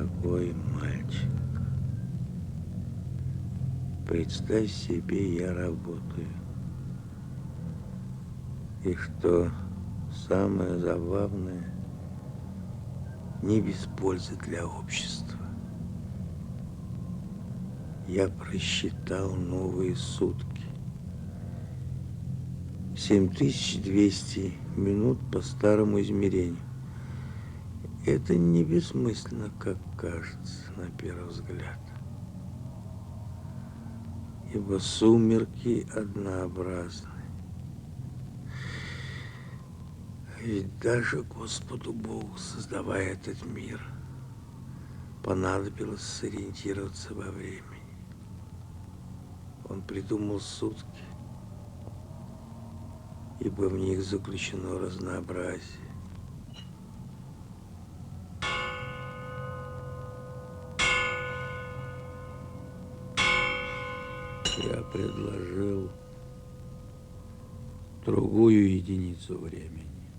Дорогой мальчик, представь себе, я работаю. И что самое забавное, не без пользы для общества. Я просчитал новые сутки. 7200 минут по старому измерению. Это не бессмысленно, как кажется на первый взгляд. Ибо сумерки однообразны. Ведь даже Господу Богу, создавая этот мир, понадобилось сориентироваться во времени. Он придумал сутки, ибо в них заключено разнообразие. Я предложил другую единицу времени.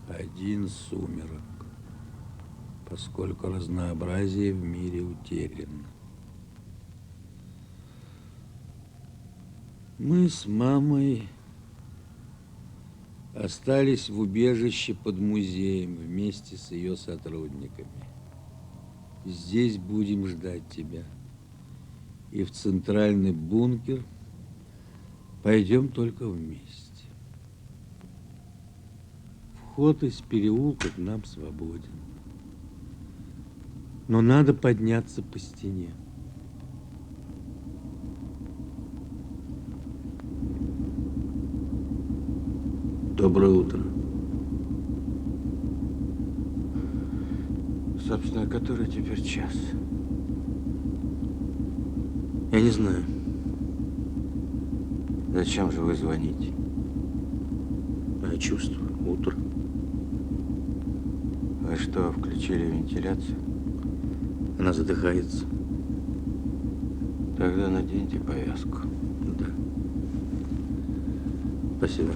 Один сумерок, поскольку разнообразие в мире утеряно. Мы с мамой остались в убежище под музеем вместе с ее сотрудниками. Здесь будем ждать тебя. И в центральный бункер пойдем только вместе. Вход из переулка к нам свободен. Но надо подняться по стене. Доброе утро. Собственно, который теперь час? Я не знаю. Зачем же вы звоните? Я чувствую. Утро. Вы что, включили вентиляцию? Она задыхается. Тогда наденьте повязку. Да. Спасибо.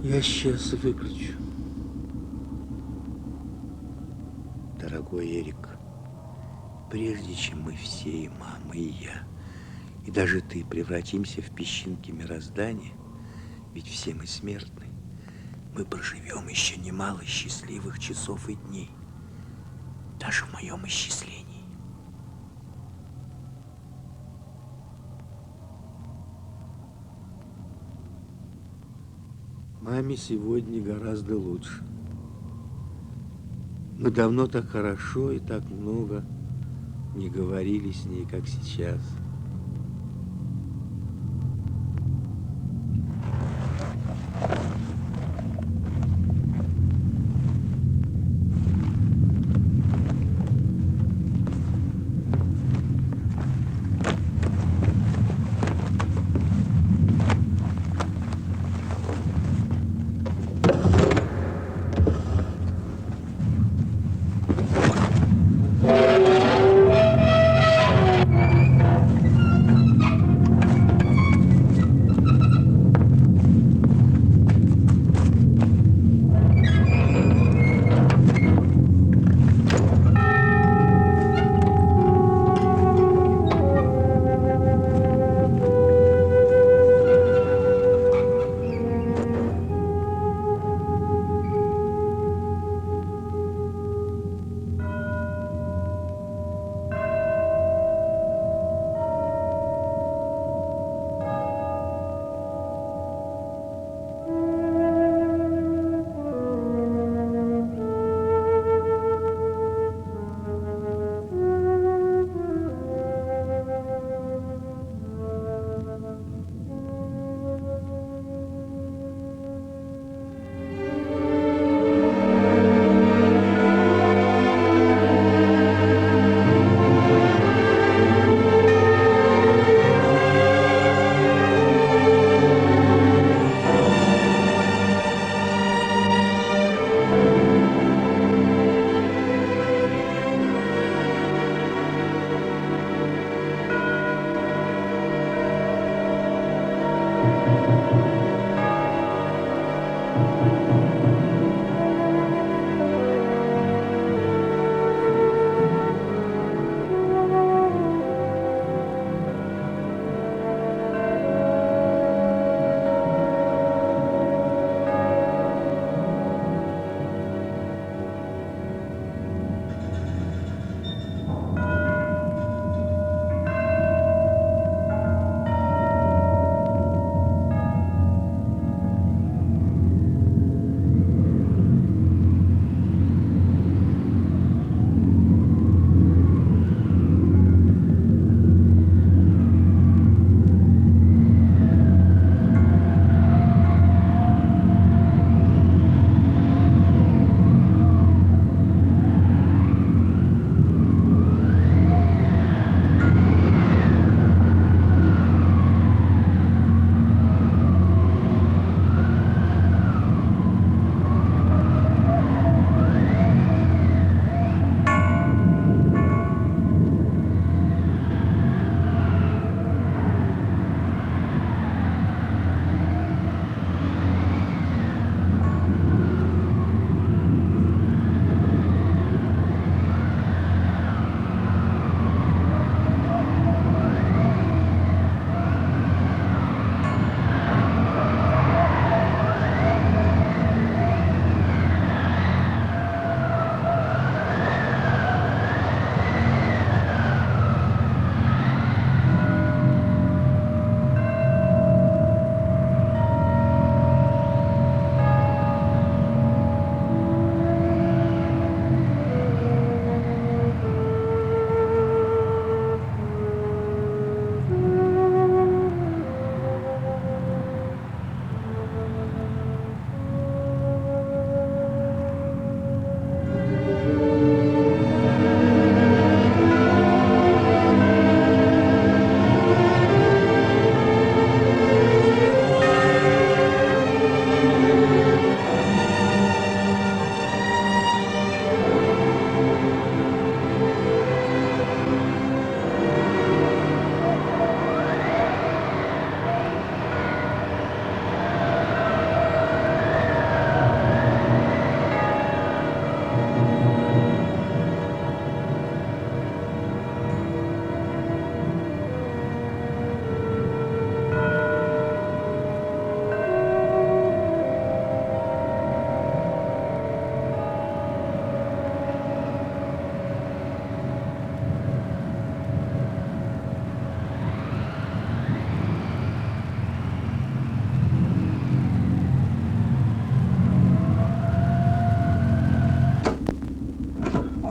Я сейчас выключу. Дорогой Эрик, прежде чем мы все, и мама, и я, и даже ты, превратимся в песчинки мироздания, ведь все мы смертны, мы проживем еще немало счастливых часов и дней, даже в моем исчислении. Маме сегодня гораздо лучше. Мы давно так хорошо и так много не говорили с ней, как сейчас.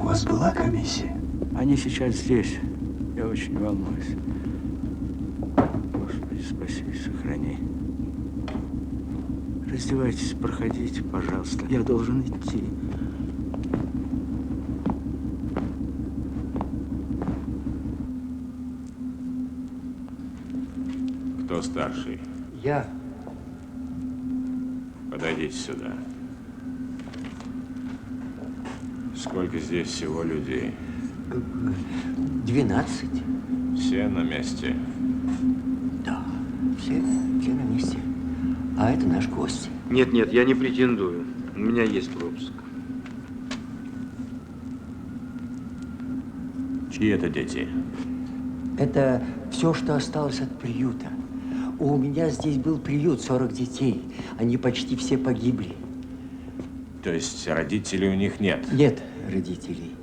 вас была комиссия? Они сейчас здесь. Я очень волнуюсь. Господи, спаси и сохрани. Раздевайтесь, проходите, пожалуйста. Я должен идти. Кто старший? Я. Подойдите сюда. Сколько здесь всего людей? 12. Все на месте? Да, все на месте. А это наш гость. Нет, я не претендую. У меня есть пропуск. Чьи это дети? Это все, что осталось от приюта. У меня здесь был приют, 40 детей. Они почти все погибли. То есть родителей у них нет? Нет родителей.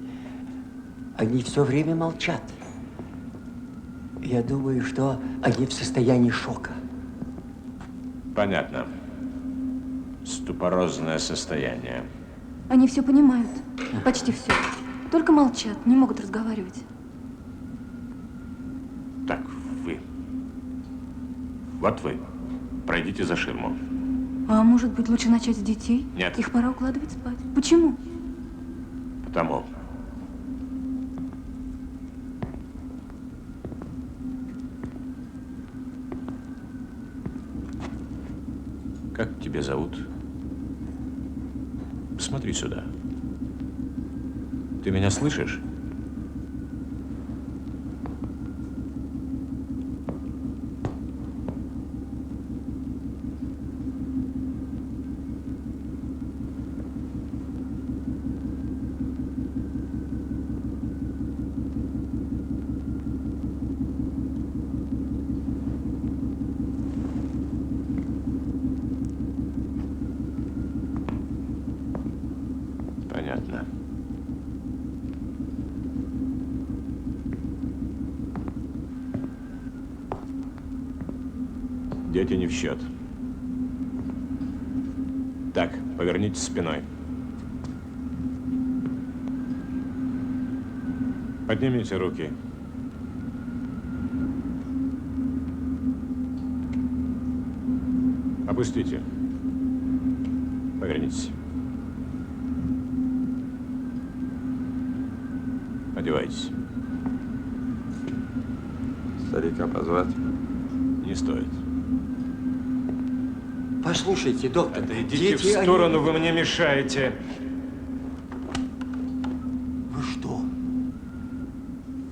Они все время молчат. Я думаю, что они в состоянии шока. Понятно. Ступорозное состояние. Они все понимают. Почти все. Только молчат, не могут разговаривать. Так, вы. Вот вы. Пройдите за ширму. А может быть, лучше начать с детей? Нет. Их пора укладывать спать. Почему? Потому. Как тебя зовут? Смотри сюда. Ты меня слышишь? Дети не в счет. Так, повернитесь спиной. Поднимите руки. Опустите. Повернитесь. Одевайтесь. Старика позвать? Не стоит. Послушайте, доктор. Это идите дети, в сторону, вы мне мешаете. Вы что?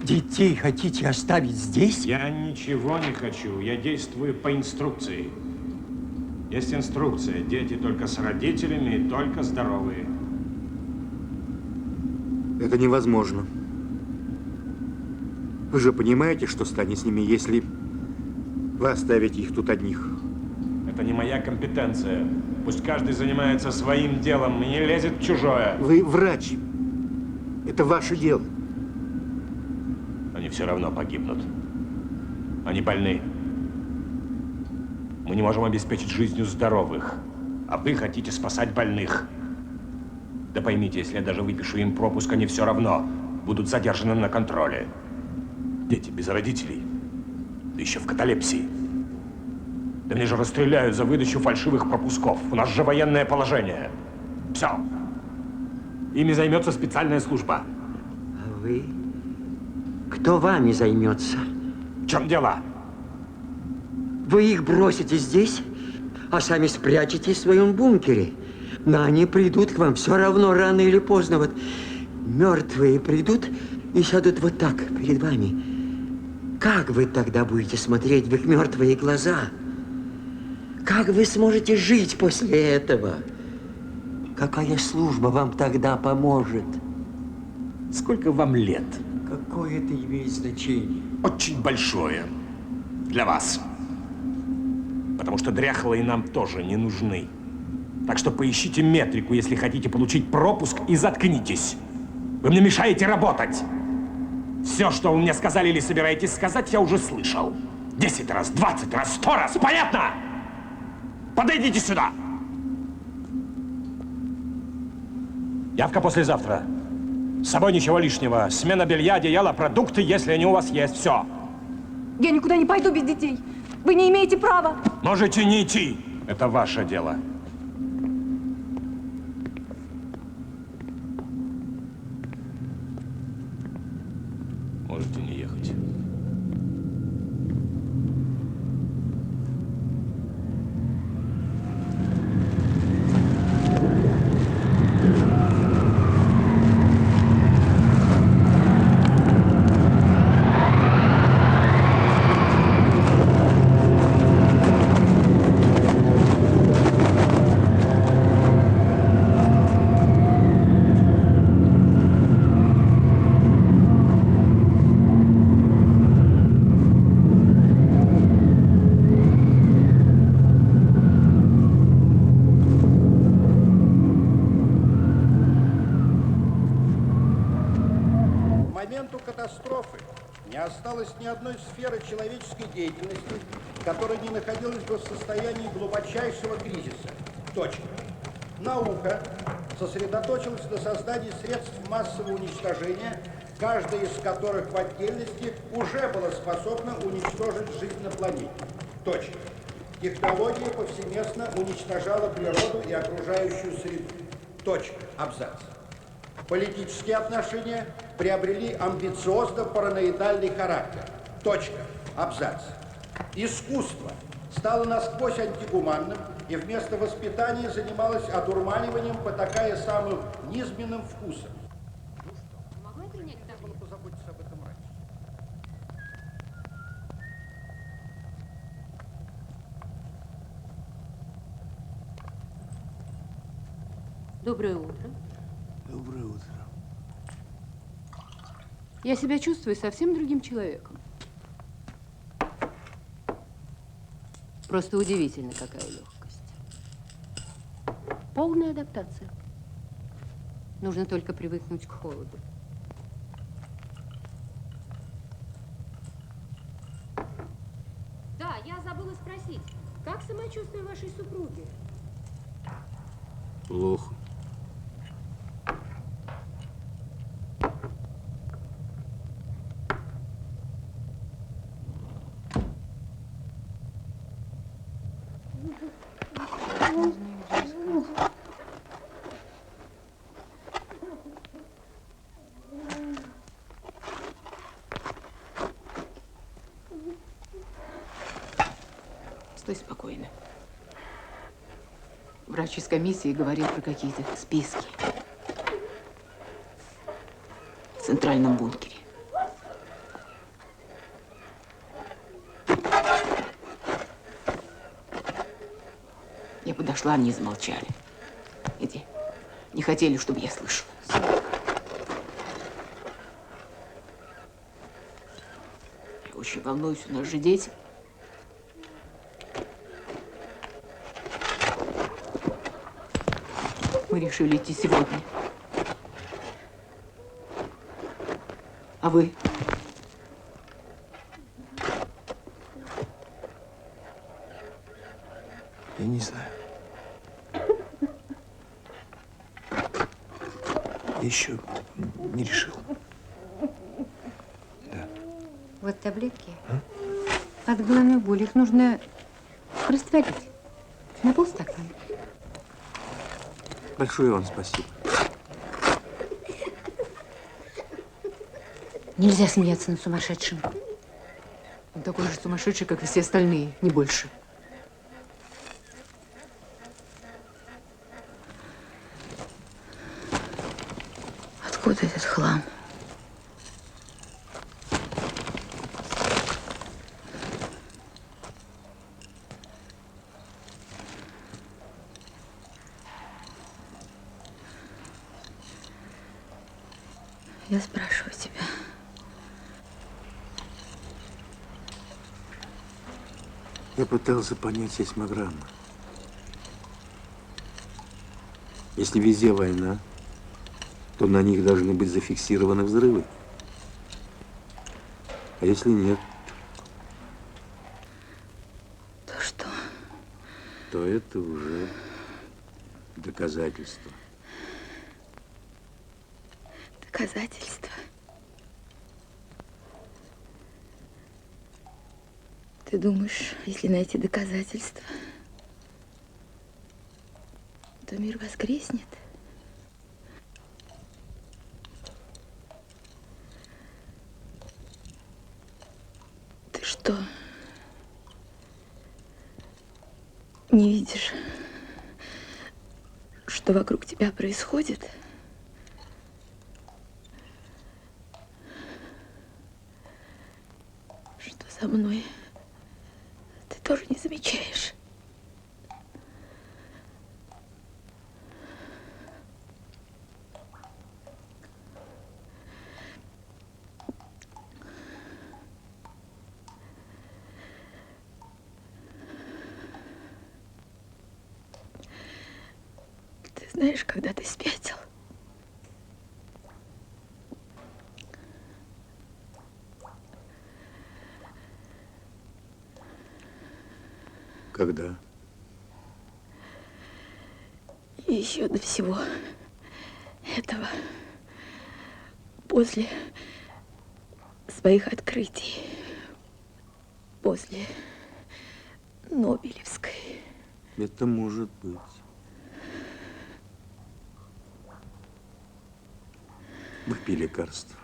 Детей хотите оставить здесь? Я ничего не хочу. Я действую по инструкции. Есть инструкция. Дети только с родителями и только здоровые. Это невозможно. Вы же понимаете, что станет с ними, если вы оставите их тут одних? Это не моя компетенция. Пусть каждый занимается своим делом и не лезет в чужое. Вы врач. Это ваше дело. Они все равно погибнут. Они больны. Мы не можем обеспечить жизнью здоровых, а вы хотите спасать больных. Да поймите, если я даже выпишу им пропуск, они все равно будут задержаны на контроле. Дети без родителей, да еще в каталепсии. Да мне же расстреляют за выдачу фальшивых пропусков. У нас же военное положение. Все. Ими займется специальная служба. А вы? Кто вами займется? В чем дело? Вы их бросите здесь, а сами спрячетесь в своем бункере. Но они придут к вам все равно, рано или поздно. Вот мертвые придут и сядут вот так перед вами. Как вы тогда будете смотреть в их мертвые глаза? Как вы сможете жить после этого? Какая служба вам тогда поможет? Сколько вам лет? Какое это имеет значение? Очень большое. Для вас. Потому что дряхлые нам тоже не нужны. Так что поищите метрику, если хотите получить пропуск, и заткнитесь. Вы мне мешаете работать. Все, что вы мне сказали или собираетесь сказать, я уже слышал. 10 раз, 20 раз, 100 раз. Понятно? Подойдите сюда. Явка послезавтра. С собой ничего лишнего. Смена белья, одеяла, продукты, если они у вас есть. Все. Я никуда не пойду без детей. Вы не имеете права. Можете не идти. Это ваше дело. Можете не ехать. Катастрофы не осталось ни одной сферы человеческой деятельности, которая не находилась бы в состоянии глубочайшего кризиса. Точка. Наука сосредоточилась на создании средств массового уничтожения, каждая из которых в отдельности уже была способна уничтожить жизнь на планете. Точка. Технология повсеместно уничтожала природу и окружающую среду. Точка. Абзац. Политические отношения приобрели амбициозно-параноидальный характер. Точка. Абзац. Искусство стало насквозь антигуманным и вместо воспитания занималось одурманиванием, потакая самым низменным вкусом. Ну что, могу я принять так? Было позаботиться об этом раньше. Доброе утро. Доброе утро. Я себя чувствую совсем другим человеком. Просто удивительно, какая легкость. Полная адаптация. Нужно только привыкнуть к холоду. Да, я забыла спросить. Как самочувствие вашей супруги? Плохо. Стой спокойно. Врач из комиссии говорил про какие-то списки. В центральном бункере. Я подошла, они замолчали. Иди. Не хотели, чтобы я слышала. Я очень волнуюсь, у нас же дети. Мы решили идти сегодня. А вы? Я не знаю. Я еще не решил. Да. Вот таблетки. От головной боли их нужно растворить. На полстакана. Большое вам спасибо. Нельзя смеяться над сумасшедшим. Он такой же сумасшедший, как и все остальные, не больше. Откуда этот хлам? Я спрашиваю тебя. Я пытался понять сейсмограммы. Если везде война, то на них должны быть зафиксированы взрывы. А если нет, То что? то это уже доказательство. Доказательства. Ты думаешь, если найти доказательства, то мир воскреснет? Ты что, не видишь, что вокруг тебя происходит? Что со мной ты тоже не замечаешь? Ты знаешь, когда ты спятил? Когда? И еще до всего этого, после своих открытий, после Нобелевской. Это может быть. Выпей лекарство.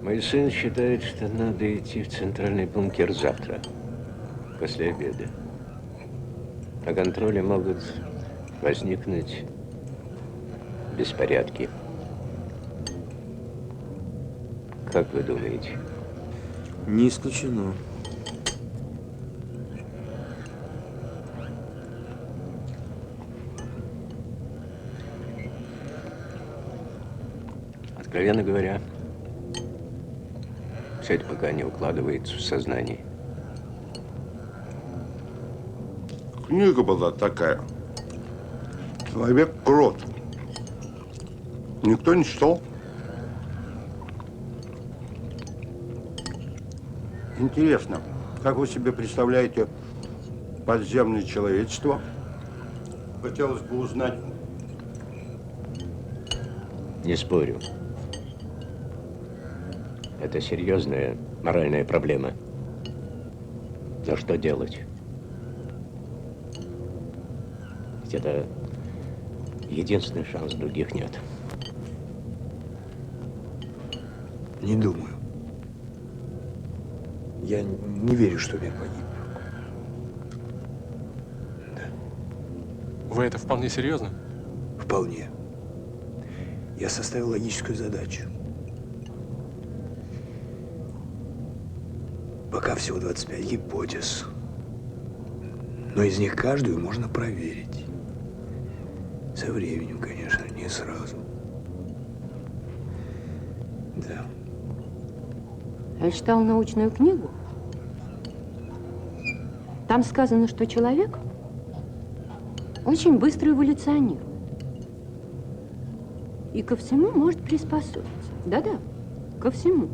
Мой сын считает, что надо идти в центральный бункер завтра, после обеда. На контроле могут возникнуть беспорядки. Как вы думаете? Не исключено. Откровенно говоря, все это пока не укладывается в сознание. Книга была такая. Человек-крот. Никто не читал? Интересно, как вы себе представляете подземное человечество? Хотелось бы узнать. Не спорю. Это серьезная моральная проблема. Но что делать? Ведь это единственный шанс, других нет. Не думаю. Я не верю, что мир погиб. Вы это вполне серьезно? Вполне. Я составил логическую задачу. Пока всего 25 гипотез. Но из них каждую можно проверить. Со временем, конечно, не сразу. Да. Я читал научную книгу. Там сказано, что человек очень быстро эволюционирует. И ко всему может приспособиться. Да-да, ко всему.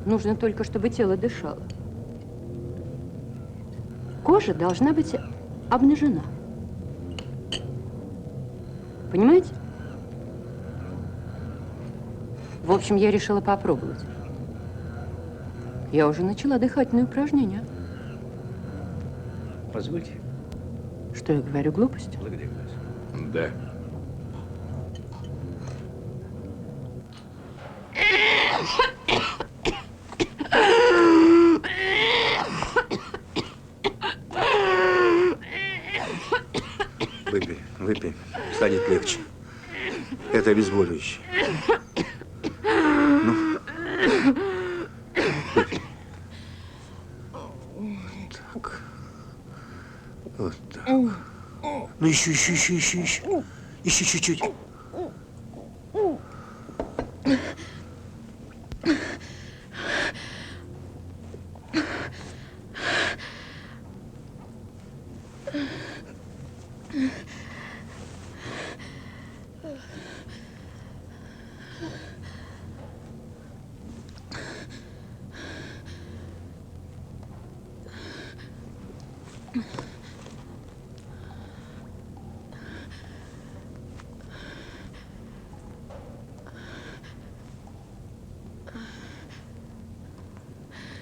Нужно только, чтобы тело дышало. Кожа должна быть обнажена. Понимаете? В общем, я решила попробовать. Я уже начала дыхательные упражнения. Позвольте. Что я говорю, глупость? Благодарю вас. Да. Выпей, выпей. Станет легче. Это обезболивающее. Ну. Выпей. Так. Вот так. Ну, еще. Еще чуть-чуть.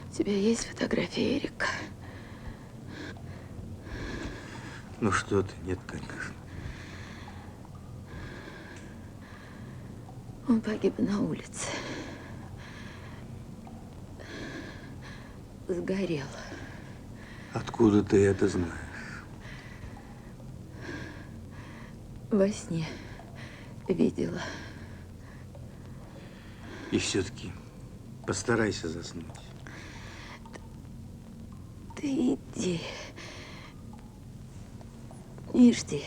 У тебя есть фотография Эрика? Ну что ты, нет, конечно. Он погиб на улице. Сгорел. Откуда ты это знаешь? Во сне видела. И все-таки постарайся заснуть. Ты иди. Не жди.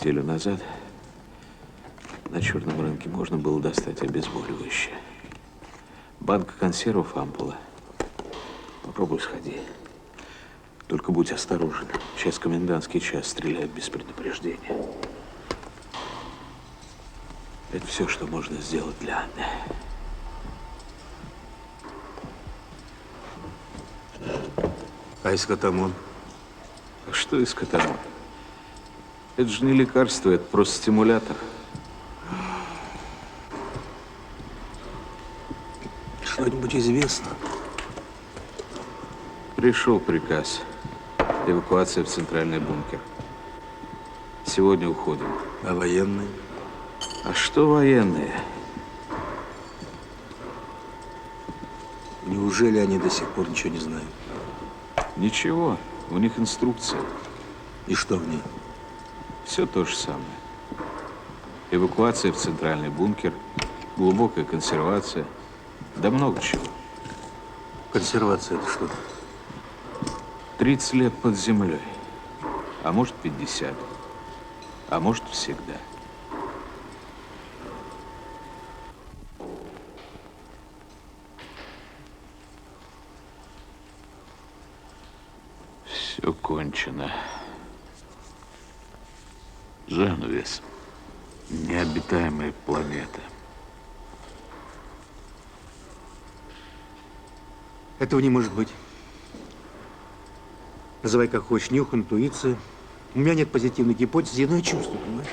неделю назад на черном рынке можно было достать обезболивающее. Банка консервов, ампула. Попробуй сходи. Только будь осторожен. Сейчас комендантский час, стреляют без предупреждения. Это все, что можно сделать для Анны. А эскотамон? А что эскотамон? Это же не лекарство, это просто стимулятор. Что-нибудь известно? Пришел приказ. Эвакуация в центральный бункер. Сегодня уходим. А военные? А что военные? Неужели они до сих пор ничего не знают? Ничего. У них инструкция. И что в ней? Все то же самое. Эвакуация в центральный бункер, глубокая консервация, да много чего. Консервация это что? 30 лет под землей, а может 50, а может всегда. Все кончено. Занавес. Необитаемая планета. Этого не может быть. Называй как хочешь, нюх, интуиция. У меня нет позитивной гипотезы, но я чувствую, понимаешь?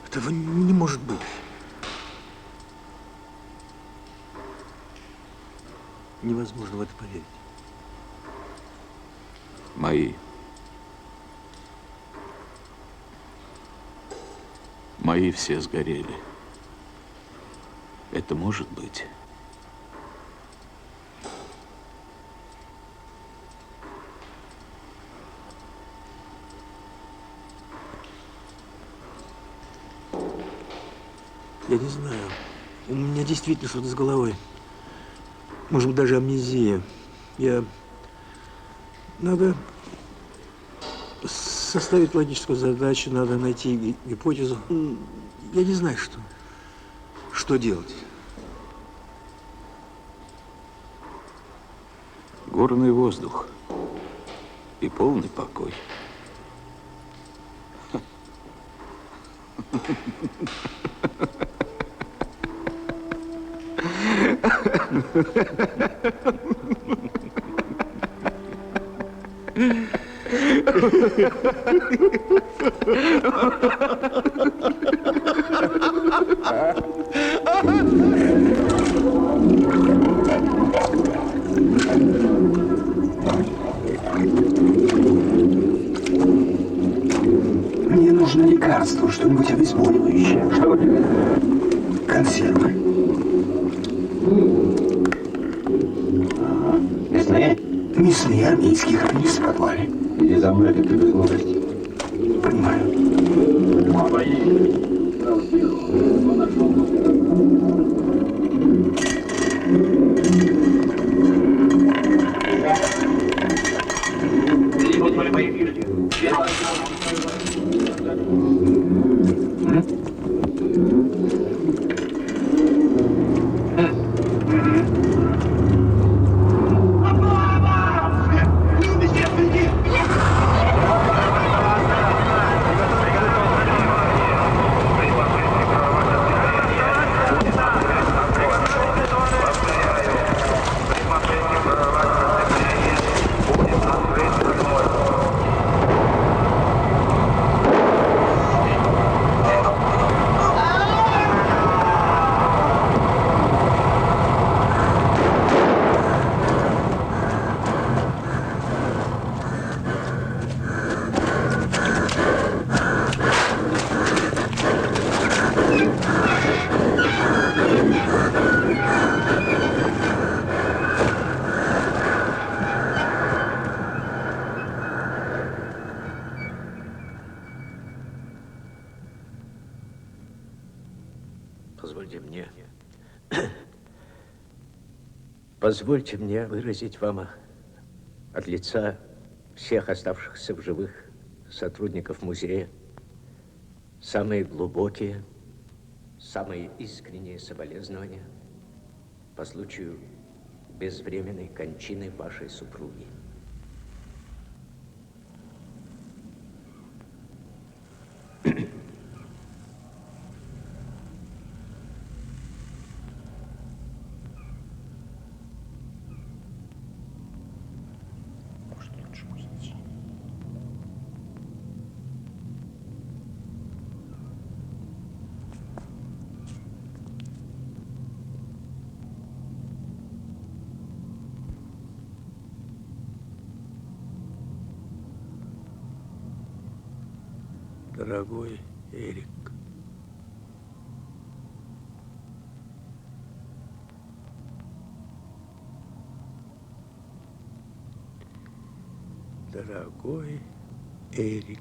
Этого не может быть. Невозможно в это поверить. Мои. Мои все сгорели. Это может быть? Я не знаю. У меня действительно что-то с головой. Может быть, даже амнезия. Надо составить логическую задачу, надо найти гипотезу. Я не знаю, что делать. Горный воздух и полный покой. Мне нужно лекарство, что-нибудь обезболивающее. Что тебе? Консервы. Ага. Мясные? Мясные, армейские, хранились в подвале. Иди за мной, как ты без глупости. Понимаю. Позвольте мне выразить вам от лица всех оставшихся в живых сотрудников музея самые глубокие, самые искренние соболезнования по случаю безвременной кончины вашей супруги. Дорогой Эрик, дорогой Эрик,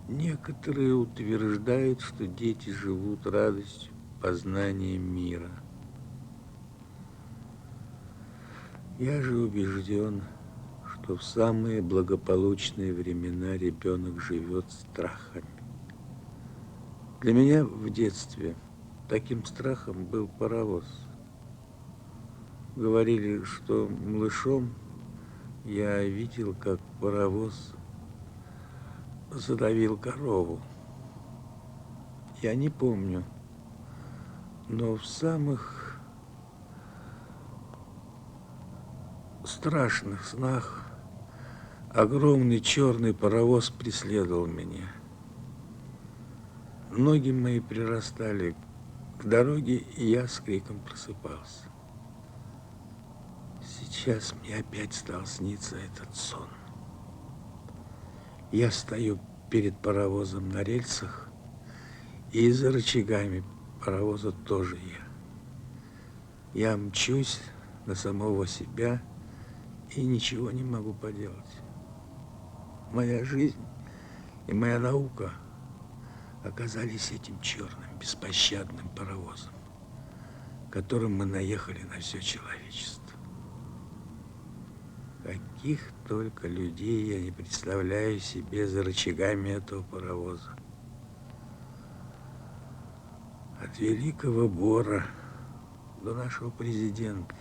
некоторые утверждают, что дети живут радостью познания мира. Я же убежден, что в самые благополучные времена ребенок живет страхами. Для меня в детстве таким страхом был паровоз. Говорили, что малышом я видел, как паровоз задавил корову. Я не помню, но в самых страшных снах огромный черный паровоз преследовал меня. Ноги мои прирастали к дороге, и я с криком просыпался. Сейчас мне опять стал сниться этот сон. Я стою перед паровозом на рельсах, и за рычагами паровоза тоже я. Я мчусь на самого себя и ничего не могу поделать. Моя жизнь и моя наука оказались этим черным, беспощадным паровозом, которым мы наехали на все человечество. Каких только людей я не представляю себе за рычагами этого паровоза. От великого Бора до нашего президента.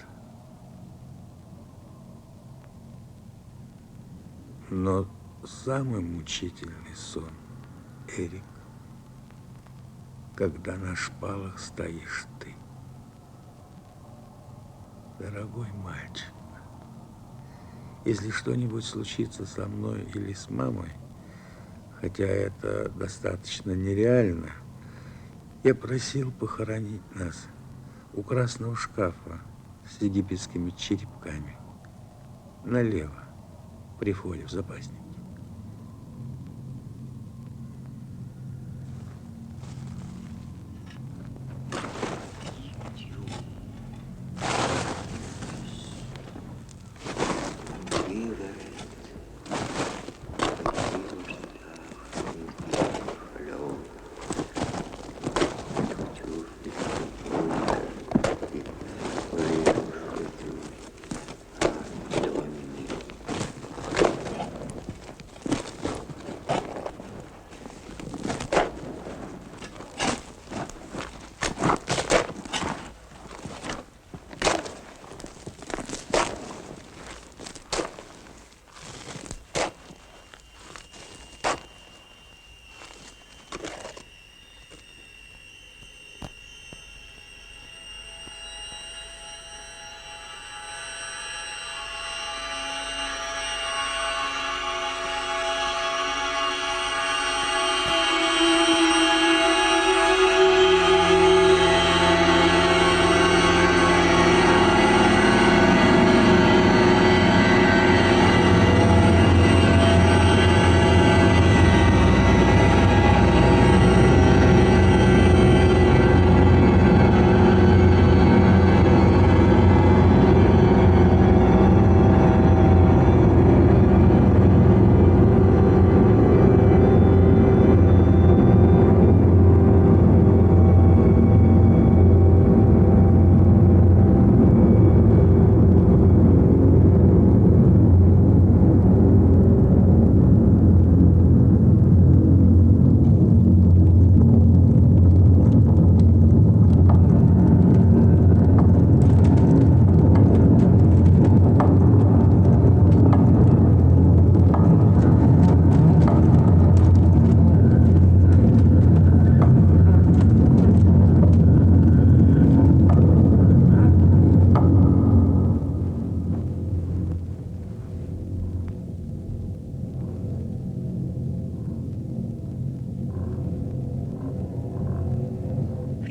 Но самый мучительный сон, Эрик, когда на шпалах стоишь ты. Дорогой мальчик, если что-нибудь случится со мной или с мамой, хотя это достаточно нереально, я просил похоронить нас у красного шкафа с египетскими черепками налево при входе в запасник.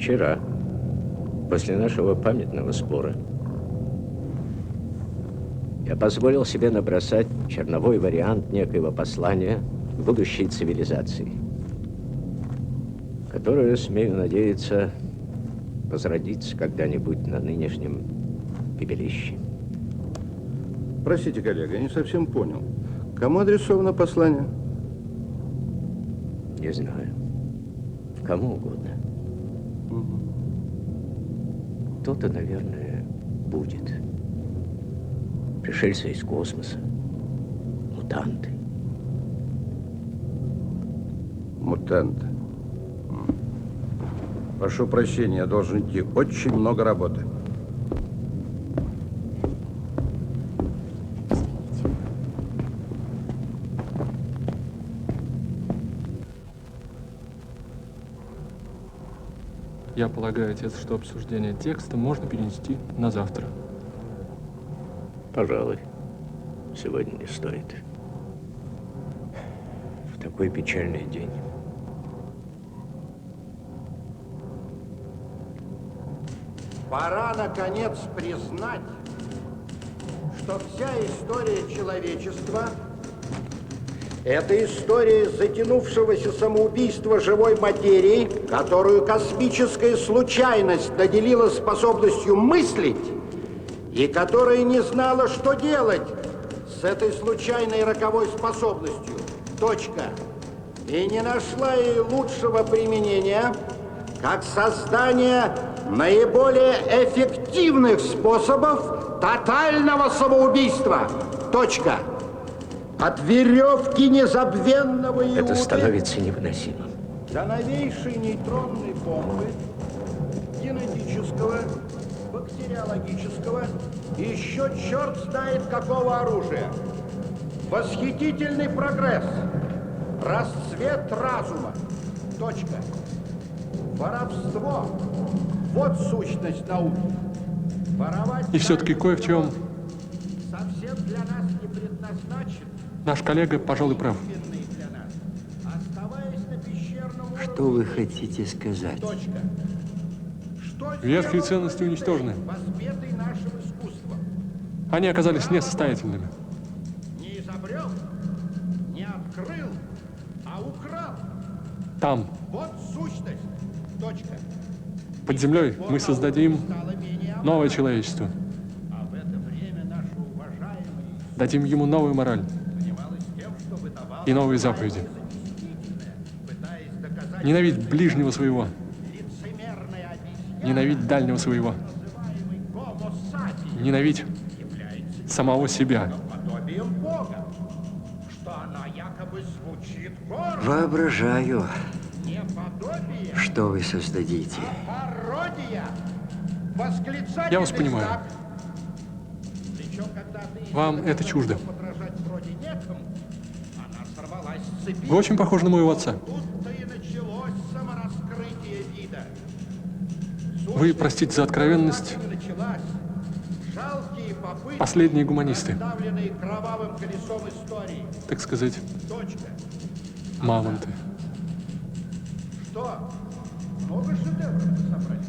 Вчера, после нашего памятного спора, я позволил себе набросать черновой вариант некоего послания будущей цивилизации, которая, смею надеяться, возродится когда-нибудь на нынешнем пепелище. Простите, коллега, я не совсем понял. Кому адресовано послание? Не знаю. Кому угодно. Кто-то, наверное, будет. Пришельцы из космоса. Мутанты. Мутанты. Прошу прощения, я должен идти. Очень много работы. Я полагаю, отец, что обсуждение текста можно перенести на завтра. Пожалуй, сегодня не стоит. В такой печальный день. Пора, наконец, признать, что вся история человечества – это история затянувшегося самоубийства живой материи, которую космическая случайность наделила способностью мыслить, и которая не знала, что делать с этой случайной роковой способностью. Точка. И не нашла ей лучшего применения, как создание наиболее эффективных способов тотального самоубийства. Точка. От веревки незабвенного Иуды Это становится невыносимым. до новейшей нейтронной бомбы, генетического, бактериологического и еще черт знает какого оружия. Восхитительный прогресс, расцвет разума. Точка. Воровство. Вот сущность науки. Воровать И все-таки кое в чем совсем для нас не предназначен. наш коллега, пожалуй, прав. Что вы хотите сказать? Ветхие ценности уничтожены. Они оказались несостоятельными. Не изобрел, не открыл, а украл. Там, Вот сущность. Точка. под землей, мы создадим новое человечество. А в это время наши уважаемые Дадим ему новую мораль занималась тем, что выдавала и новые заповеди. пытаясь доказать Ненавидь ближнего своего. лицемерное объяснение, Ненавидь дальнего своего. гомо сапиens Ненавидь самого себя. подобием Бога, что она якобы звучит гордо, Воображаю, не подобие, что вы создадите. пародия, восклицательный Я вас понимаю. знак. Причем, когда ты Вам это чуждо. подражать вроде некому, она сорвалась с цепи. Вы очень похожи на моего отца. Тут-то и началось самораскрытие вида. Вы, простите за откровенность, Началась. Жалкие попытки, последние гуманисты. оставленные кровавым колесом истории. Так сказать, Точка. мамонты. Что? Много шедевров вы собрали?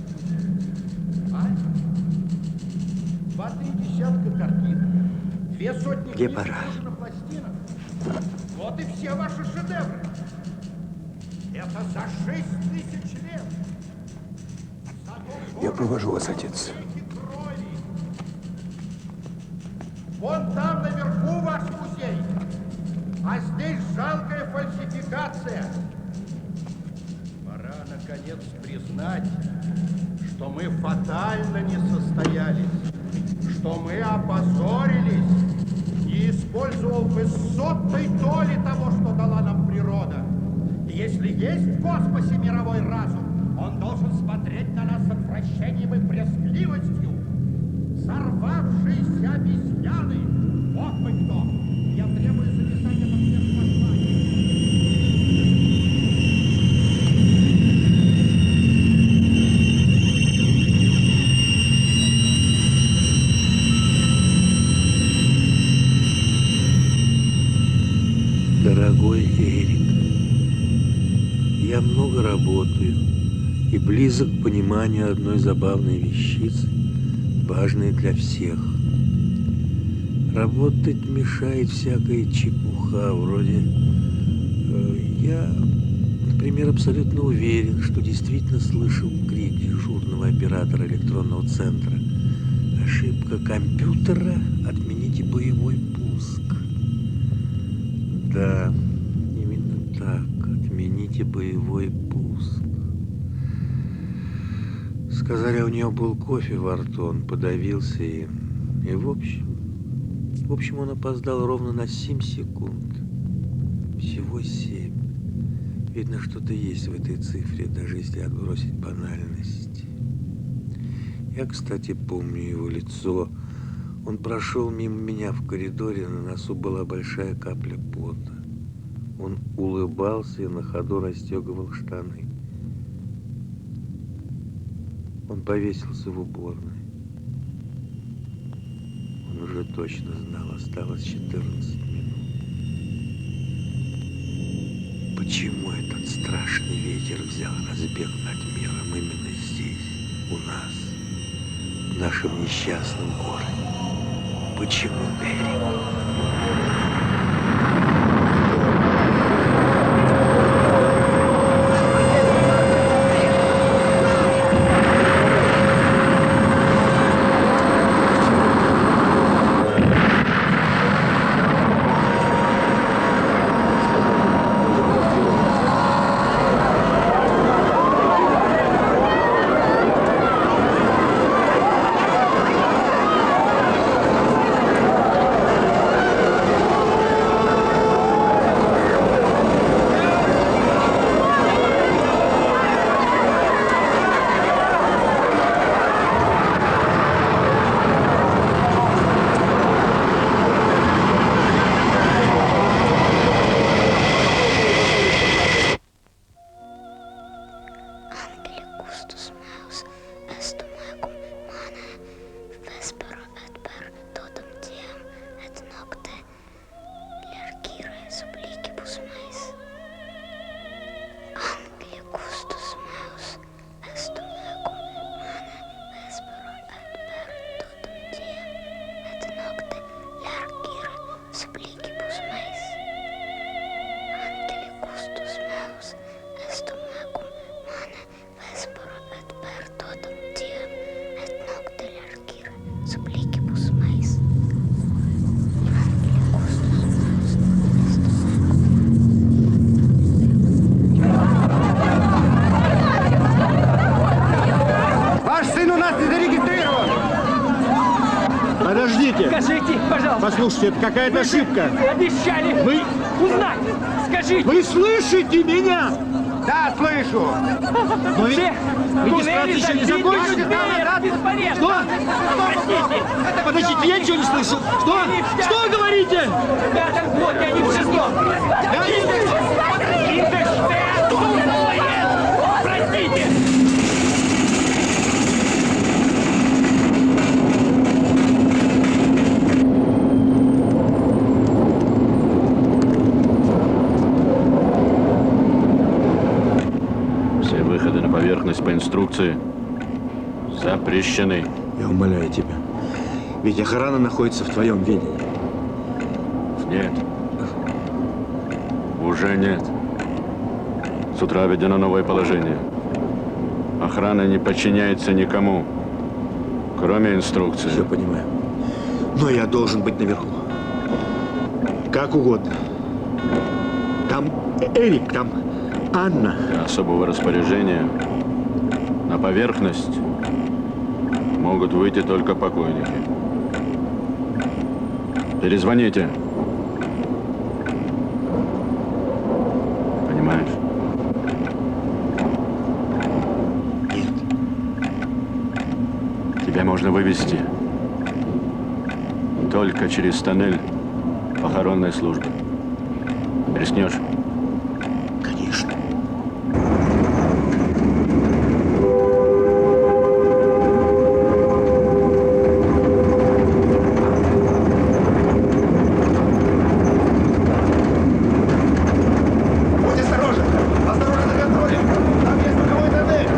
А? 2-3 десятка картин, 2 сотни Где книг, пора? дюжина пластинок. Вот и все ваши шедевры. Это за 6000 лет. Я провожу вас, отец. Вон там наверху ваш музей, а здесь жалкая фальсификация. Пора, наконец, признать, что мы фатально не состоялись, что мы опозорились, не использовал бы сотой доли того, что дала нам природа. И если есть в космосе мировой разум, он должен смотреть на нас с отвращением и брезгливостью. Сорвавшиеся обезьяны! Вот мы кто! Я требую записать это в послание. Дорогой Эрик, я много работаю и близок к пониманию одной забавной вещицы, важной для всех. Работать мешает всякая чепуха, вроде... Я, например, абсолютно уверен, что действительно слышал крик дежурного оператора электронного центра. Ошибка компьютера, отмените боевой пуск. Да, именно так, отмените боевой пуск. Сказали, у него был кофе во рту, он подавился и в общем, он опоздал ровно на 7 секунд. Всего 7. Видно, что-то есть в этой цифре, даже если отбросить банальность. Я, кстати, помню его лицо. Он прошел мимо меня в коридоре, на носу была большая капля пота. Он улыбался и на ходу расстегивал штаны. Он повесился в уборной. Он уже точно знал, осталось 14 минут. Почему этот страшный ветер взял разбег над миром именно здесь, у нас, в нашем несчастном городе? Почему, Эрик? Послушайте, это какая-то ошибка. Обещали Вы узнать. Скажите. Вы слышите меня? Да, слышу. Но ведь регистрация еще не закончена. Что? Подождите, я ничего не слышу. Что? Что вы говорите? В 5-м блоке, а не в 6-м. Простите. Поверхность по инструкции запрещены. Я умоляю тебя. Ведь охрана находится в твоем ведении. Нет. Уже нет. С утра введено новое положение. Охрана не подчиняется никому, кроме инструкции. Все понимаю. Но я должен быть наверху. Как угодно. Там Эрик, там Анна. Для особого распоряжения на поверхность могут выйти только покойники. Перезвоните. Понимаешь? Нет. Тебя можно вывести только через тоннель похоронной службы. Рискнешь? Конечно. Будь осторожен! Осторожно на контроле! Там есть боковой тоннель!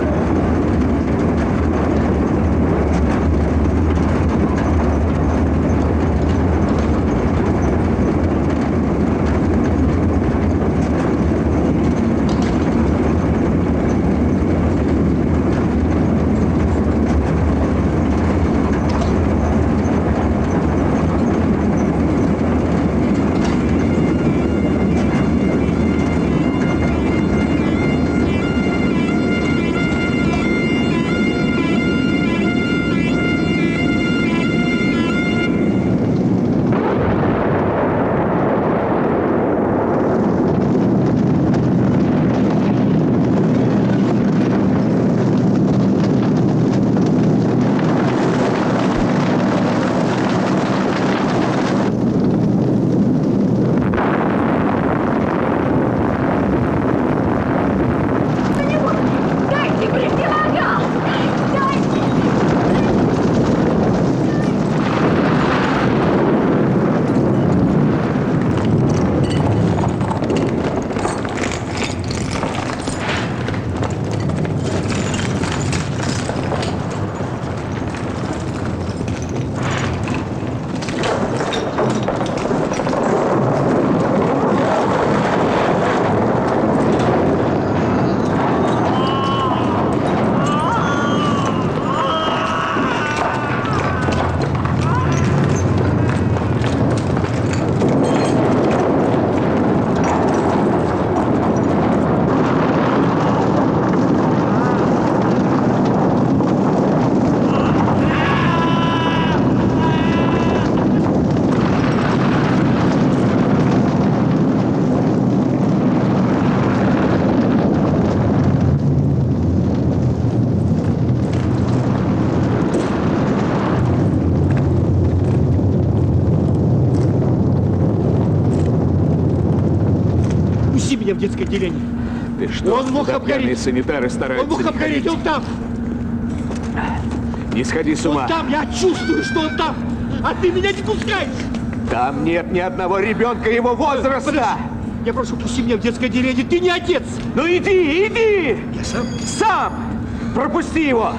меня в детское отделение. Ты что? Он мог Туда пьяные обгореть. санитары стараются Он мог не обгореть, ходить. он там. Не сходи с ума. Он там, я чувствую, что он там. А ты меня не пускаешь. Там нет ни одного ребенка его возраста. Я прошу, пусти меня в детское отделение. Ты не отец. Ну иди, иди. Я сам. Сам. Пропусти его.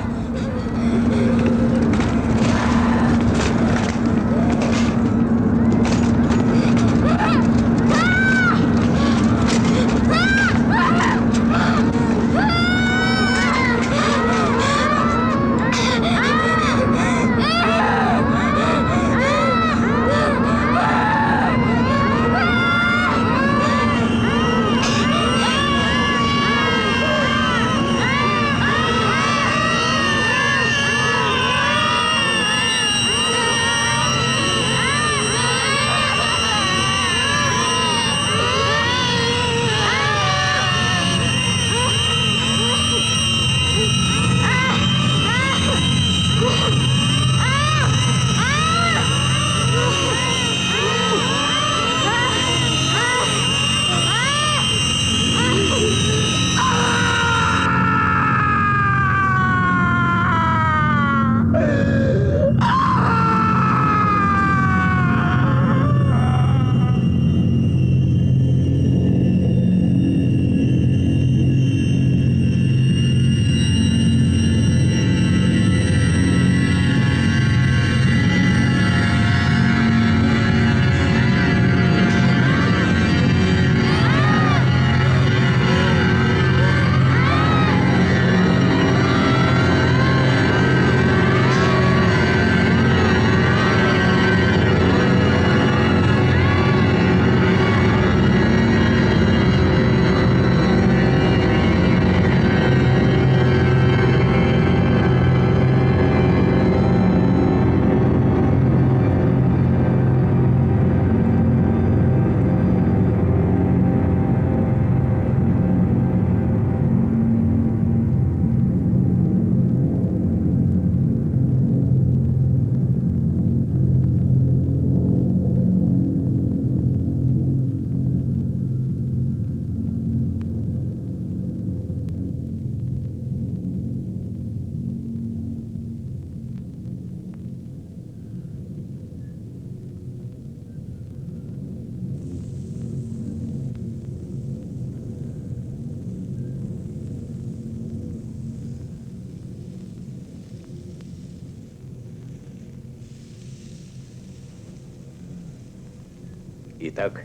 Итак,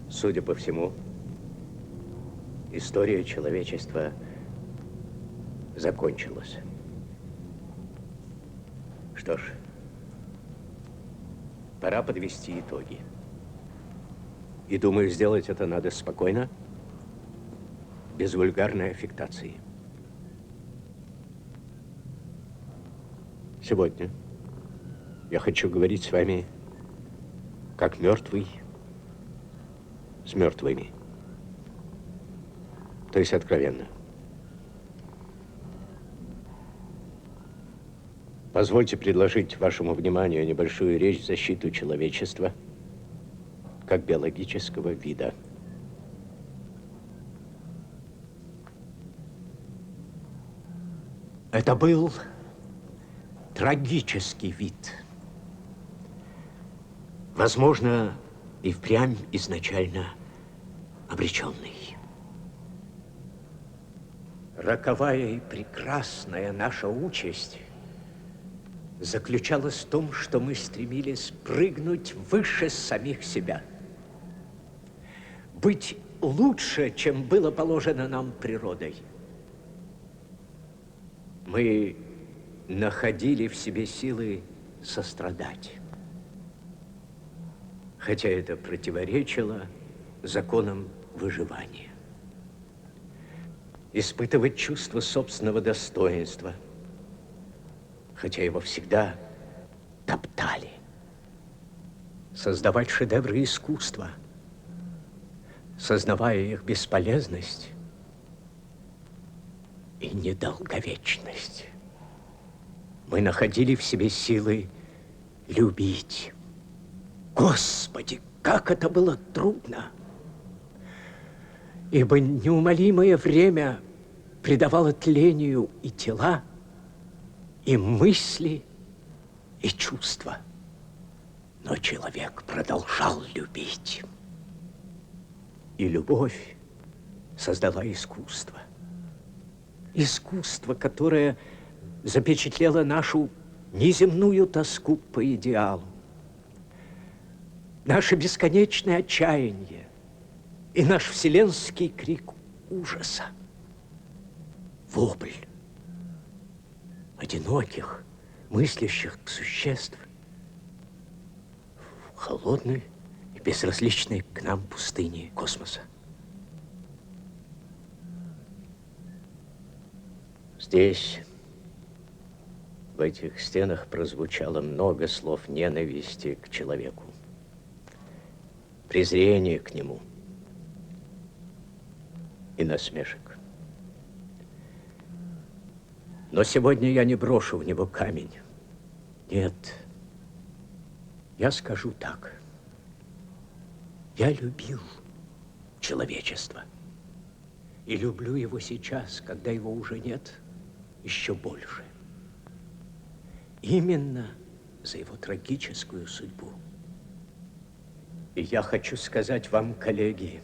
судя по всему, история человечества закончилась. Что ж, пора подвести итоги. И думаю, сделать это надо спокойно, без вульгарной аффектации. Сегодня я хочу говорить с вами как мертвый с мертвыми. То есть откровенно. Позвольте предложить вашему вниманию небольшую речь в защиту человечества как биологического вида. Это был трагический вид. Возможно, и впрямь изначально обреченный. Роковая и прекрасная наша участь заключалась в том, что мы стремились прыгнуть выше самих себя. Быть лучше, чем было положено нам природой. Мы находили в себе силы сострадать, хотя это противоречило законам выживания. Испытывать чувство собственного достоинства, хотя его всегда топтали. Создавать шедевры искусства, сознавая их бесполезность и недолговечность. Мы находили в себе силы любить. Господи, как это было трудно, ибо неумолимое время придавало тлению и тела, и мысли, и чувства. Но человек продолжал любить. И любовь создала искусство. Искусство, которое запечатлело нашу неземную тоску по идеалу, наше бесконечное отчаяние и наш вселенский крик ужаса. Вопль одиноких, мыслящих существ в холодной и безразличной к нам пустыне космоса. Здесь, в этих стенах, прозвучало много слов ненависти к человеку, презрения к нему и насмешек. Но сегодня я не брошу в него камень. Нет, я скажу так. Я любил человечество. И люблю его сейчас, когда его уже нет, еще больше. Именно за его трагическую судьбу. И я хочу сказать вам, коллеги,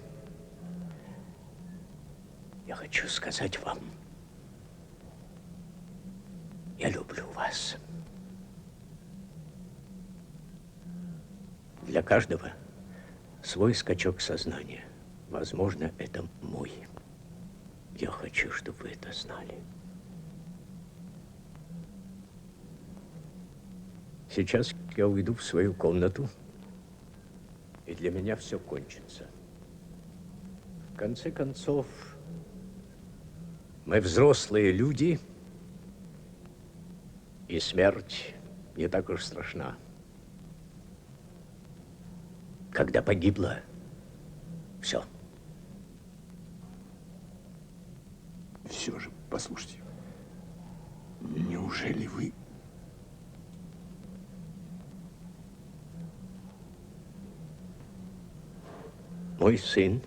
я хочу сказать вам, я люблю вас. Для каждого свой скачок сознания. Возможно, это мой. Я хочу, чтобы вы это знали. Сейчас я уйду в свою комнату, и для меня все кончится. В конце концов, мы взрослые люди, и смерть не так уж страшна. Когда погибло все. Все же, послушайте, неужели вы... Мой сын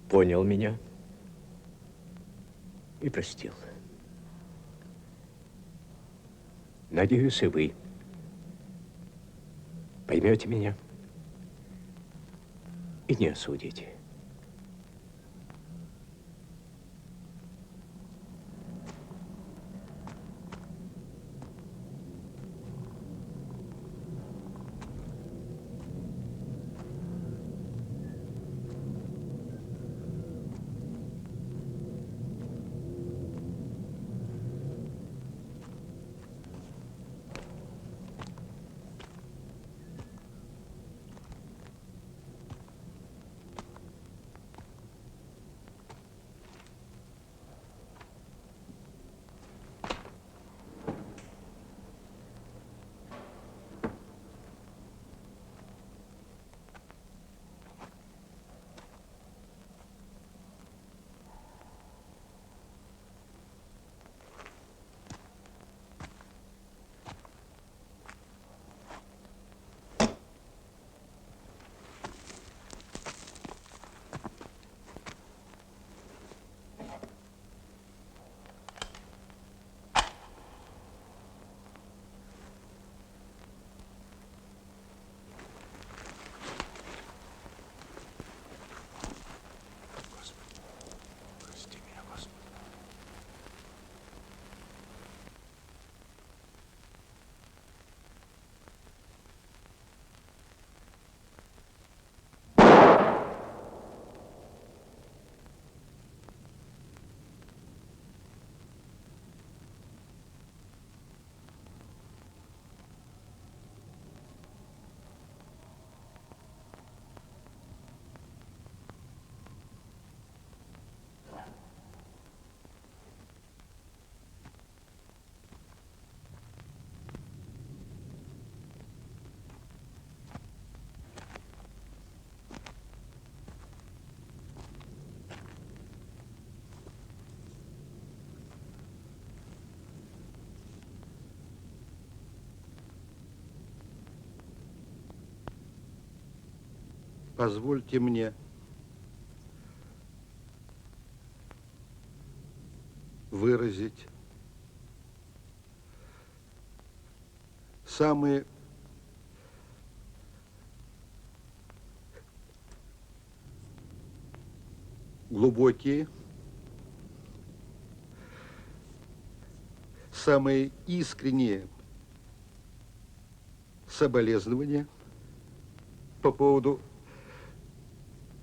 понял меня и простил. Надеюсь, и вы поймете меня и не осудите. Позвольте мне выразить самые глубокие, самые искренние соболезнования по поводу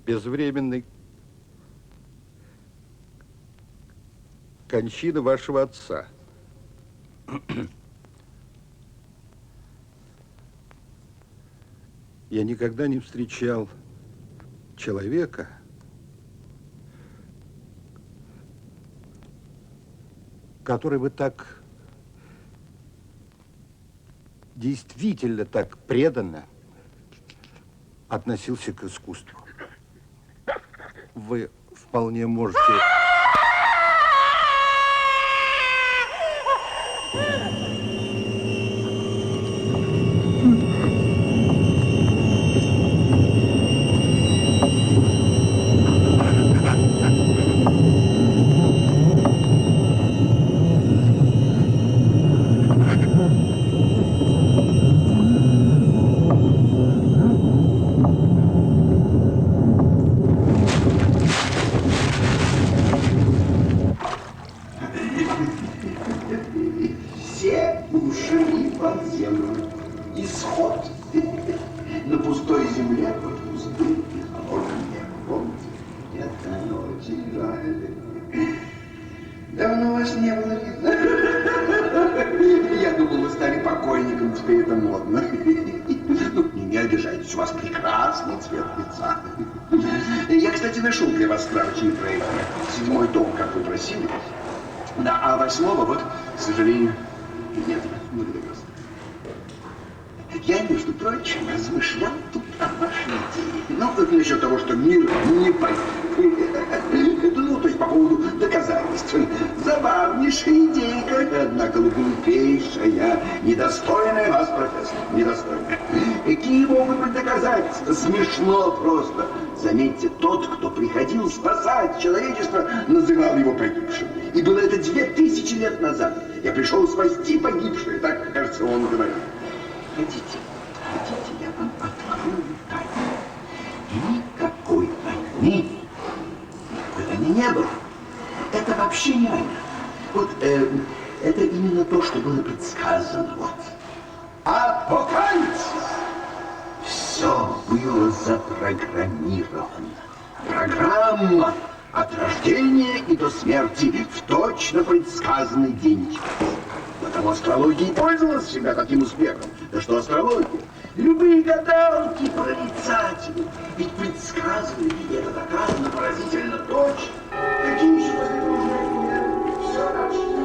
безвременной кончины вашего отца. Я никогда не встречал человека, который бы так действительно так преданно относился к искусству. Вы вполне можете... Все ушли под землю. Исход на пустой земле под пустым. А можно мне помните? Это очень жаль. Давно вас не было видно. Я думал, вы стали покойником, теперь это модно. Ну, не обижайтесь, у вас прекрасный цвет лица. Я, кстати, нашел для вас справочный проект. 7-й том, как вы просили. Да, а 8-го, вот, к сожалению, нет. Благодарю вас. Я, между прочим, размышлял тут о вашей идее. Ну, это насчет того, что мир не погиб. Ну, то есть по поводу доказательств. Забавнейшая идейка, однако глупейшая, недостойная вас, профессор, недостойная. Какие могут быть доказательства? Смешно просто. Заметьте, тот, кто приходил спасать человечество, называл его погибшим. И было это 2000 лет назад. Я пришел спасти погибшее, так, кажется, он говорил. Хотите, я вам открою тайну. Никакой войны не было. Это вообще нереально. Вот это именно то, что было предсказано. Вот. Апокалипсис. Все было запрограммировано. Программа от рождения и до смерти в точно предсказанный день и час. Потому астрология и пользовалась всегда таким успехом. Да что астрология? Любые гадалки, прорицатели. Ведь предсказывали, и это доказано поразительно точно. Какие еще возможные все начали.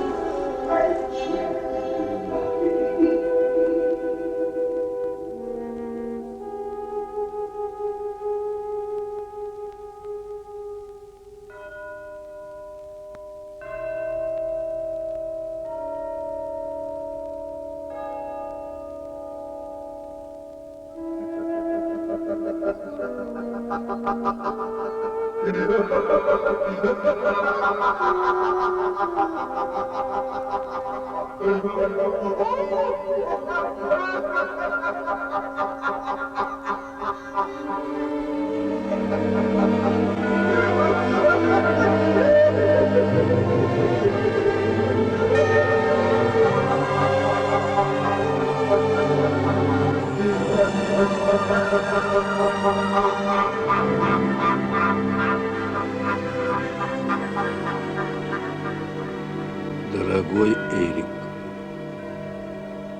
Дорогой Эрик,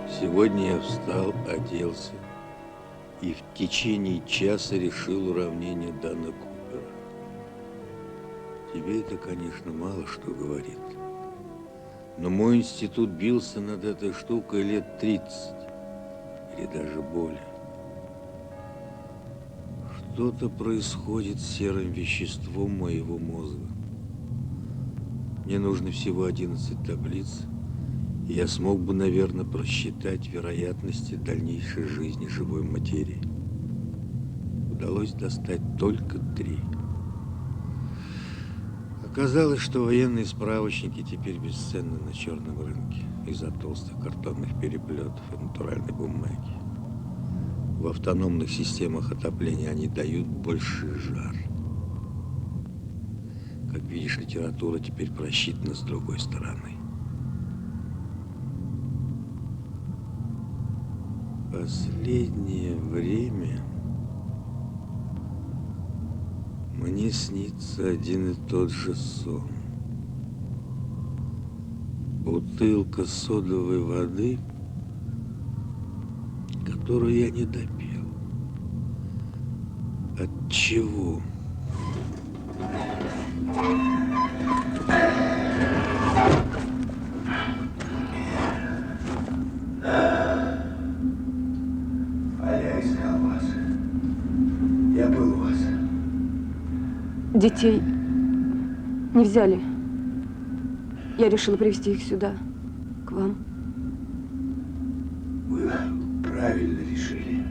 сегодня я встал, оделся и в течение часа решил уравнение Дана Купера. Тебе это, конечно, мало что говорит, но мой институт бился над этой штукой лет 30 или даже более. Что-то происходит с серым веществом моего мозга. Мне нужно всего 11 таблиц, и я смог бы, наверное, просчитать вероятности дальнейшей жизни живой материи. удалось достать только 3. Оказалось, что военные справочники теперь бесценны на черном рынке из-за толстых картонных переплетов и натуральной бумаги. В автономных системах отопления они дают больший жар. Как видишь, литература теперь просчитана с другой стороны. Последнее время мне снится один и тот же сон. Бутылка содовой воды, которую я не допил. От чего? Я искал вас. Я был у вас. Детей не взяли. Я решила привезти их сюда, к вам. Вы правильно решили.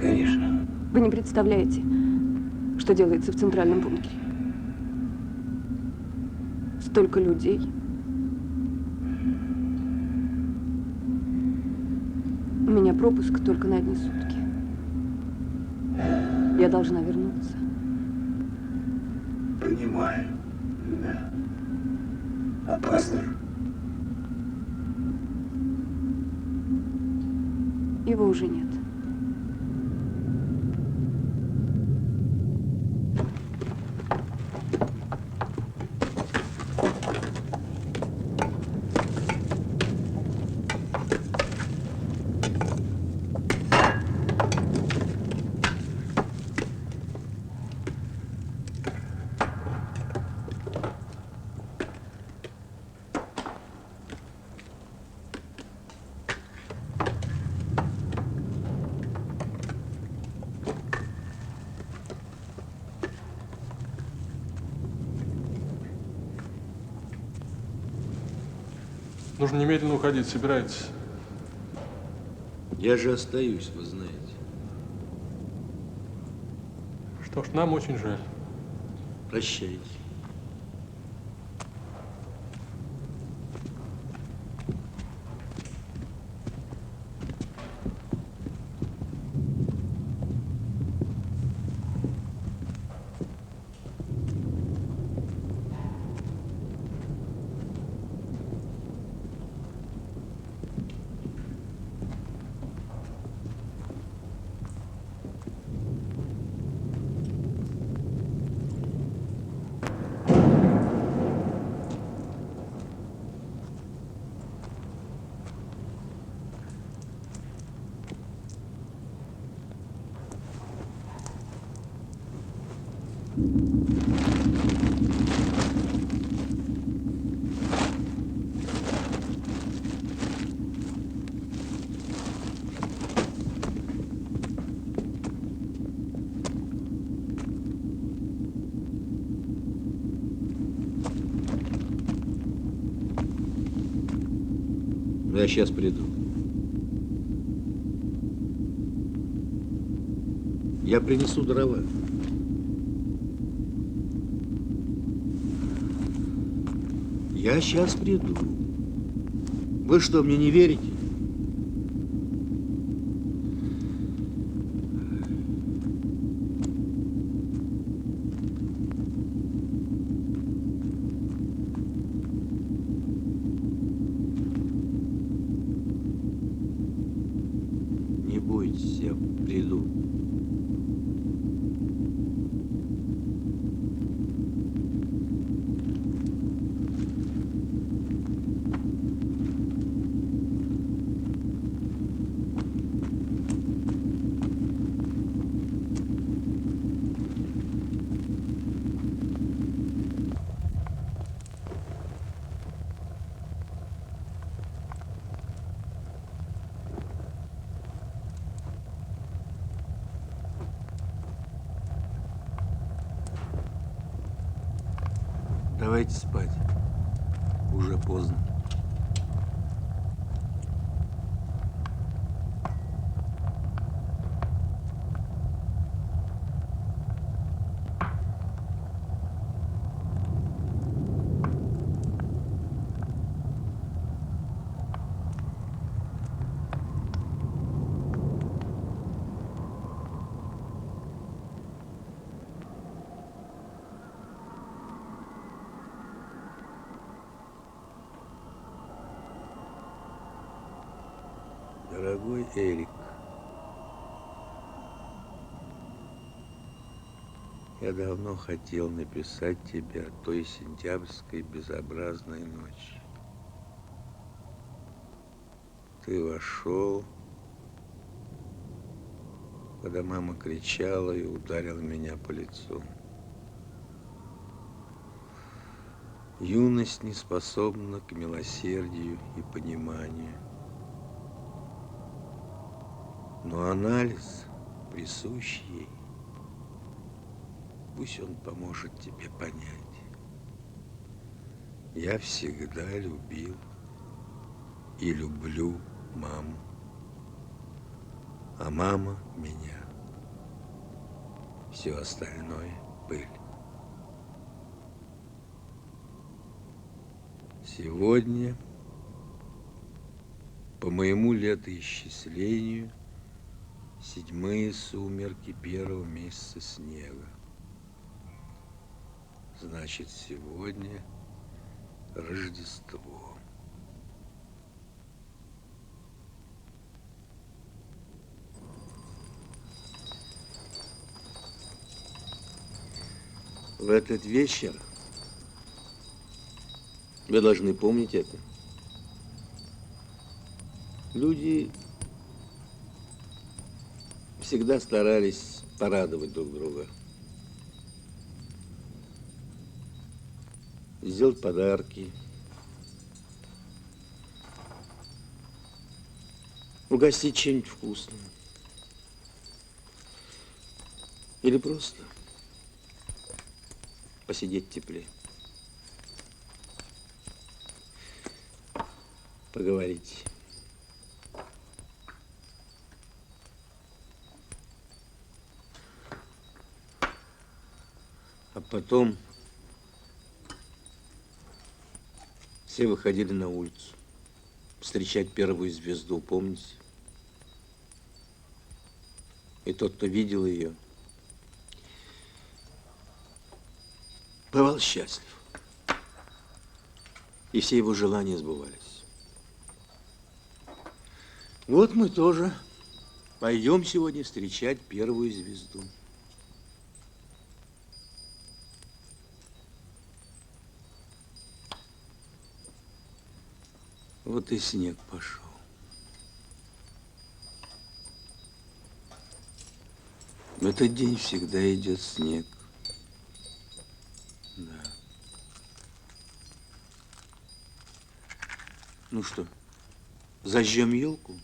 Конечно. Вы не представляете, что делается в центральном бункере. Столько людей. У меня пропуск только на 1 сутки. Я должна вернуться. Понимаю. Да. А пастор? Его уже нет. Нужно немедленно уходить, собирайтесь. Я же остаюсь, вы знаете. Что ж, нам очень жаль. Прощайте. Я сейчас приду. Я принесу дрова. Я сейчас приду. Вы что, мне не верите? Не бойтесь, я приду. Давайте спать. Уже поздно. Дорогой Эрик, я давно хотел написать тебе о той сентябрьской безобразной ночи. Ты вошел, когда мама кричала и ударила меня по лицу. Юность не способна к милосердию и пониманию. Но анализ присущ ей. Пусть он поможет тебе понять. Я всегда любил и люблю маму, а мама меня. Все остальное — пыль. Сегодня, по моему летоисчислению, 7-е сумерки 1-го месяца снега. Значит, сегодня Рождество. В этот вечер вы должны помнить это. Люди всегда старались порадовать друг друга. Сделать подарки. Угостить чем-нибудь вкусным. Или просто посидеть в тепле. Поговорить. А потом все выходили на улицу встречать первую звезду, помните? И тот, кто видел ее, бывал счастлив. И все его желания сбывались. Вот мы тоже пойдем сегодня встречать первую звезду. Вот и снег пошел. В этот день всегда идет снег. Да. Ну что, зажжем елку?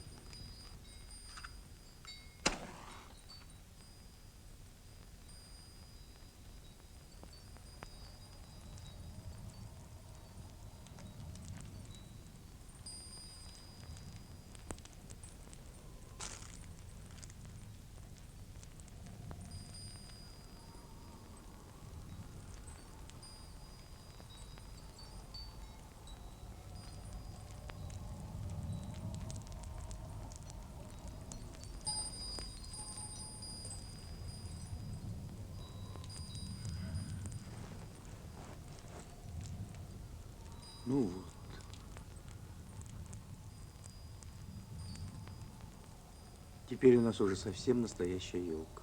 Ну вот. Теперь у нас уже совсем настоящая елка.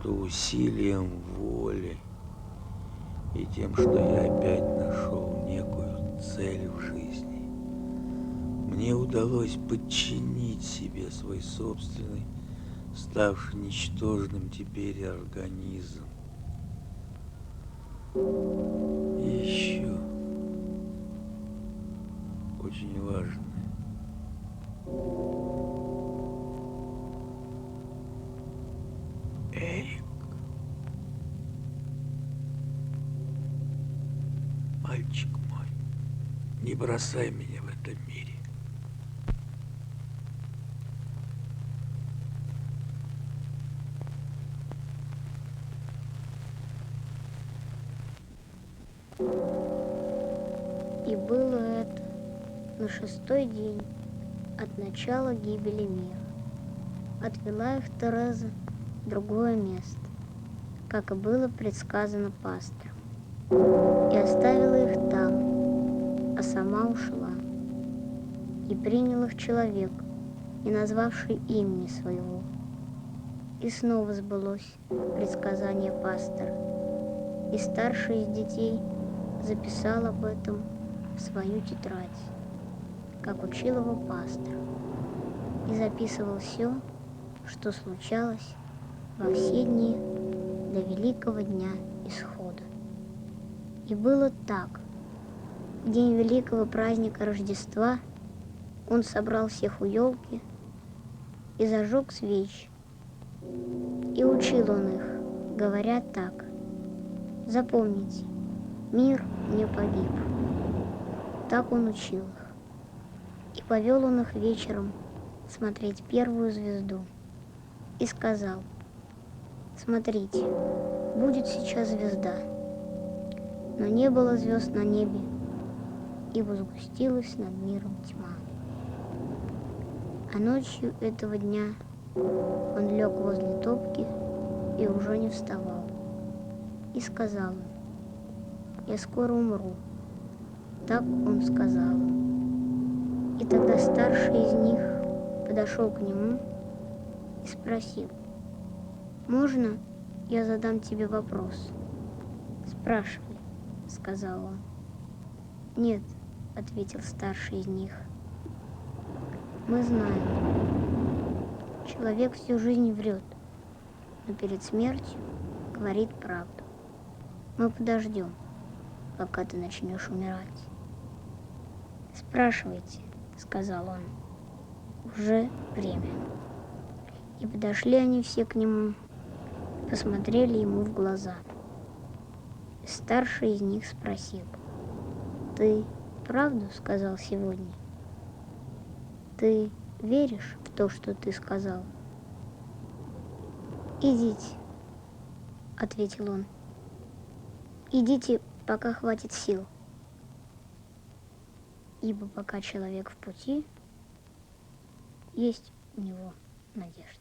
что усилием воли и тем, что я опять нашел некую цель в жизни, мне удалось подчинить себе свой собственный, ставший ничтожным теперь организм. И еще очень важное. Эрик, мальчик мой, не бросай меня в этом мире. И было это на 6-й день от начала гибели мира. Отвела их Тереза в другое место, как и было предсказано пастором, и оставила их там, а сама ушла. И принял их человек, не назвавший имени своего. И снова сбылось предсказание пастора, и старший из детей записал об этом в свою тетрадь, как учил его пастор, и записывал все, что случалось во все дни до великого дня исхода. И было так. В день великого праздника Рождества он собрал всех у елки и зажег свечи. И учил он их, говоря так: запомните, мир не погиб. Так он учил их. И повел он их вечером смотреть первую звезду. И сказал: смотрите, будет сейчас звезда. Но не было звезд на небе, ибо сгустилась над миром тьма. А ночью этого дня он лег возле топки и уже не вставал. И сказал: я скоро умру. Так он сказал. И тогда старший из них подошел к нему и спросил: можно я задам тебе вопрос? Спрашивай, сказал он. Нет, ответил старший из них. Мы знаем, человек всю жизнь врет, но перед смертью говорит правду. Мы подождем, пока ты начнешь умирать. Спрашивайте, сказал он. Уже время. И подошли они все к нему, посмотрели ему в глаза. И старший из них спросил: ты правду сказал сегодня? Ты веришь в то, что ты сказал? Идите, ответил он. Идите, пока хватит сил. Ибо пока человек в пути, есть у него надежда.